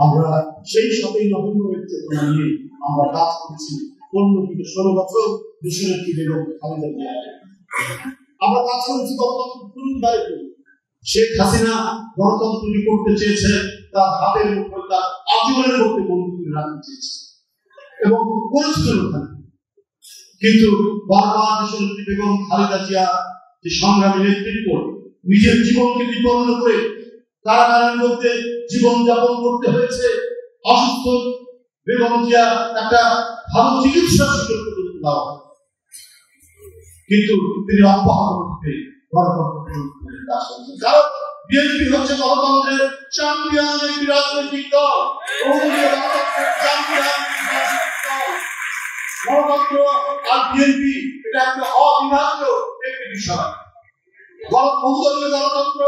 আমরা সেই 7ই নভেম্বরের চেতনা নিয়ে আমরা কাজ করছি 15-16 বছর দেশনেত্রী বেগম খালেদা জিয়া। আমরা কাজ করেছি গণতন্ত্র পুনরুদ্ধারের জন্য। শেখ হাসিনা গণতন্ত্রটি করতে চেয়েছে তার হাতের মধ্যে, তার আচরণের মধ্যে বন্দী রাখতে চেয়েছে এবং করেছিল ওখানে। কিন্তু বারবার দেশনেত্রী বেগম খালেদা জিয়া যে সংগ্রামী নেতৃত্ব, নিজের জীবনকে বিপন্ন করে কারাগারের মধ্যে জীবনযাপন করতে হয়েছে। অসুস্থ বেগম জিয়া একটা ভালো চিকিৎসার সুযোগ করে দেওয়া হয়, কিন্তু তিনি অব্যাহত করতে গণতন্ত্র। কারণ বিএনপি হচ্ছে গণতন্ত্রের চ্যাম্পিয়ন একটি রাজনৈতিক দল। গণতন্ত্র আর বিএনপি এটা একটা অবিভাজ্য একটি বিষয়। বহুদলীয় গণতন্ত্র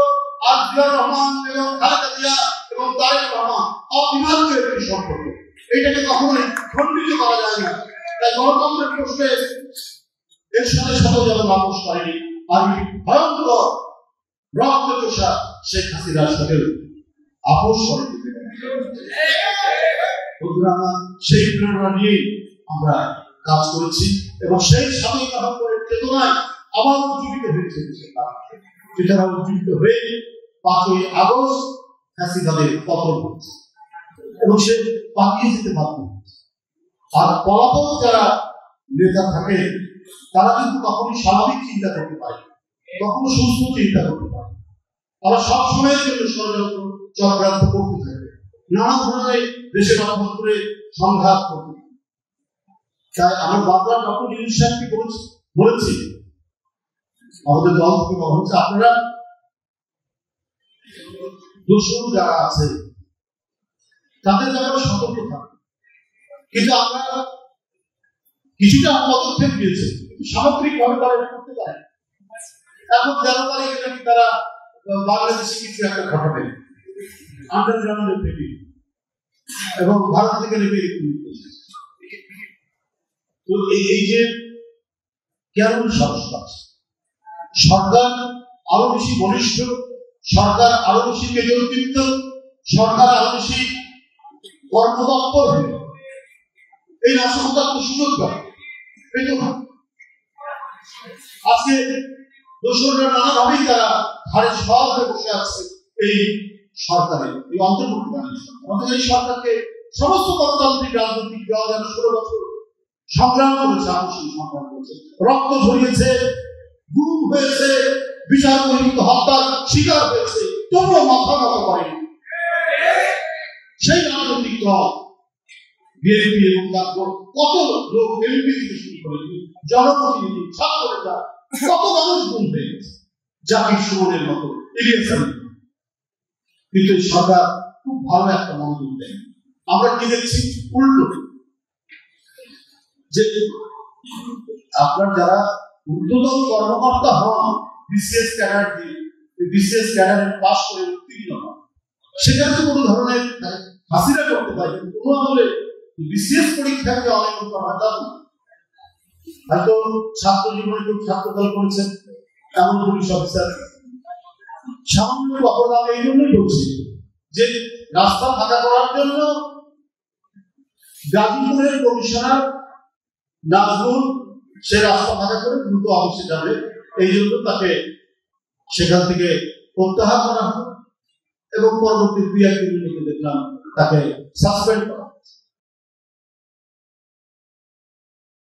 আর জিয়াউর রহমান এবং খালেদা জিয়া এবং তারেক রহমান অবিভাজ্য একটি সম্পর্ক। এটাকে কখনোই খণ্ডিত করা যায় না। তাই গণতন্ত্রের প্রশ্নে এর সাথে সাথে যেন মানুষ করেনি আর ভয়ঙ্কর রক্তচোষা শেখ হাসিনার সাথে আপোষ করে দিতে। সেই প্রেরণা নিয়ে আমরা কাজ করেছি এবং সেই 7ই নভেম্বরের চেতনায় আবার উজ্জীবিত হয়েছে। এটারা উজ্জীবিত হয়ে 5ই আগস্ট হাসিনাদের পতন হচ্ছে এবং সে পালিয়ে যেতে বাধ্য হচ্ছে। আর পলাতক যারা নেতা থাকে তারা কিন্তু কখনই স্বাভাবিক চিন্তা করতে পারে, কখনো সুস্থ চিন্তা করতে পারে। তারা সবসময়ের জন্য ষড়যন্ত্র চক্রান্ত করতে থাকে, নানা ধরনের দেশের অভ্যন্তরে সংঘাত করতে থাকে। তাই আমার বারবার ডক্টর ইউনূস সাহেবকে বলেছি, আমাদের দল থেকে বলা হচ্ছে আপনারা দোষর যারা আছে তাদের ব্যাপারে সতর্ক থাকুন। কিন্তু আমরা কিছুটা পদক্ষেপ নিয়েছি, সামগ্রিকভাবে তারা এটা করতে পারে। এখন জানুয়ারি নাকি তারা বাংলাদেশে কিছু একটা ঘটাবে, আন্ডারগ্রাউন্ডে থেকে এবং ভারত থেকে নেবে। তো এই যে কেমন সংস্কার, সরকার আরো বেশি বলিষ্ঠ, সরকার আরো বেশি কেন্দ্রীভূত, সরকার আরো বেশি কর্মতৎপর হবে, এই নাশকতার সুযোগ পাবে। আজকে দোষররা নানাভাবেই তারা ঘাড়ে সওয়ার হয়ে বসে আছে এই সরকারের, এই অন্তর্বর্তীকালীন সরকার। আমাদের এই সরকারকে সমস্ত গণতান্ত্রিক রাজনৈতিক দল যারা 16 বছর সংগ্রাম করেছে, আদর্শিক সংগ্রাম করেছে, রক্ত ঝরিয়েছে, গুম হয়েছে, বিচার পরিহিত হত্যার শিকার হয়েছে, তবুও মাথা নত করেনি সেই রাজনৈতিক দল বিএনপি এবং কত লোক এমপি থেকে শুরু করে জনপ্রতিনিধি, ছাত্রনেতা, কত মানুষ গুম হয়ে গেছে, জাকির সুমনের মতো, ইলিয়াস আলী। কিন্তু এই সরকার খুব ভালো একটা মনোযোগ দেয়। আমরা কি দেখছি উল্টো, যে আপনার যারা ঊর্ধ্বতন কর্মকর্তা হন, বিসিএস ক্যাডার দিয়ে বিসিএস ক্যাডারে পাস করে উত্তীর্ণ হন, সেখানে তো কোনো ধরনের হাসিনা করতে পারে, কোনো আমলে বিসিএস পরীক্ষাকে অনেক করা যাবে না। হয়তো ছাত্র জীবনে কেউ ছাত্রদল করেছেন এমন পুলিশ অফিসার সামান্য অপরাধ এই জন্যই করছে যে রাস্তা ফাঁকা করার জন্য গাজীপুরের কমিশনার নাজমুল সে রাস্তা ফাঁকা করে দ্রুত অফিসে যাবে, এই জন্য তাকে সেখান থেকে প্রত্যাহার করা হয় এবং পরবর্তী 2-1 দিনের মধ্যে দেখলাম তাকে সাসপেন্ড করা।